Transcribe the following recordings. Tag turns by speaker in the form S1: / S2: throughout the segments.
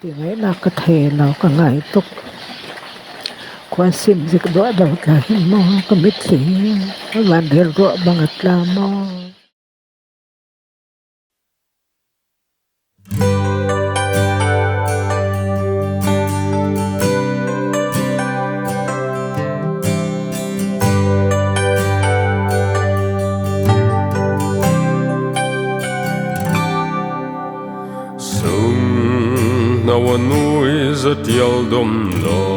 S1: tiếng ấy là có thể nó có ngày tục qua sim dịch đỡ đầu cả hình mò có biết gì các bạn để đỡ bằng là mò
S2: Nuôi rất yêu đom lo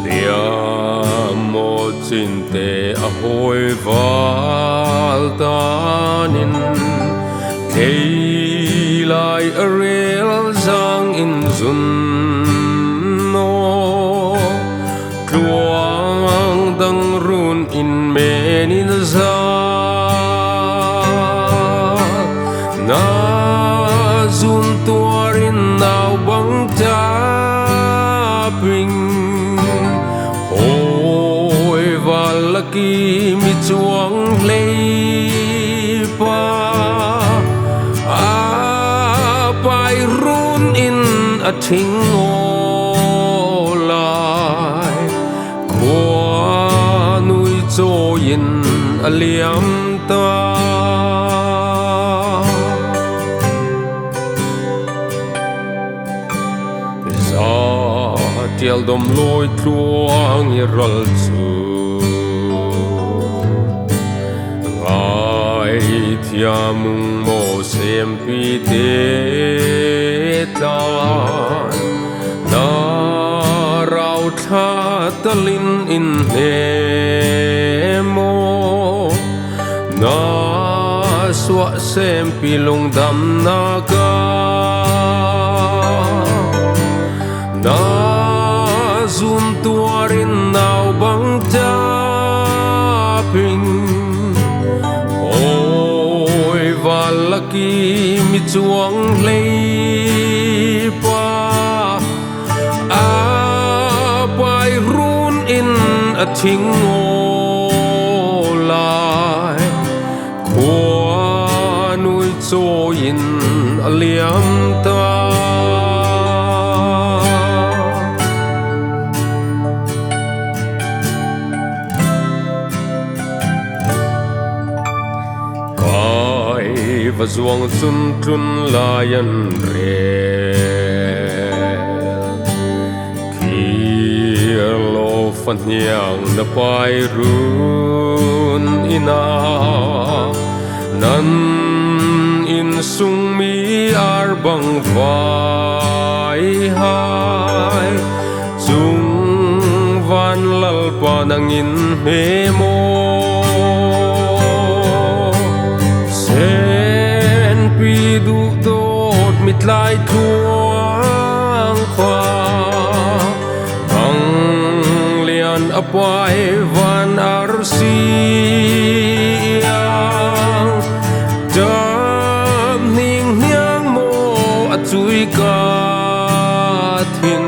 S2: lia một chín tê a hoi val tanin kei lai a rel giang in zun no kluang dang run in menin za na zum tuarin nào băng cha bình hồi và lucky mi chuang lấy pa a pai run in a thing ngô lại qua nuôi cho in a liam ta tiel dom loi tluang i ral chu ngai thiamung mo sem pi te tan na rau tha talin in he mo na swa sem pi lung dam na ka na zum tuarin nào băng cha bình ôi và lucky mi chuang lấy pa a pai run in a thing ngô lại qua nuôi cho in a liam ta và zuang chun chun layan re kia lo fan nhang na pai run ina nan in sung mi ar bang vai hai chung van lal pa nang in he mo pi du dot mit lai thuang khoa bang lian apai van arsi jam ning niang mo achui ka thin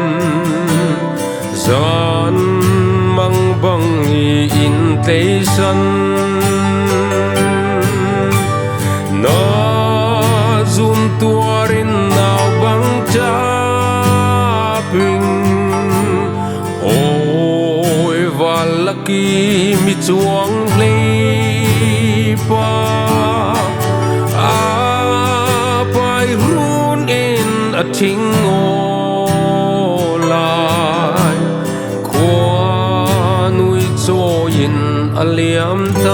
S2: zan mang bang i in tei san zum tuarin nào băng cha bình ôi và lucky mi chuang lấy pa a pai run in a thing ngô lại qua nuôi cho in a liam ta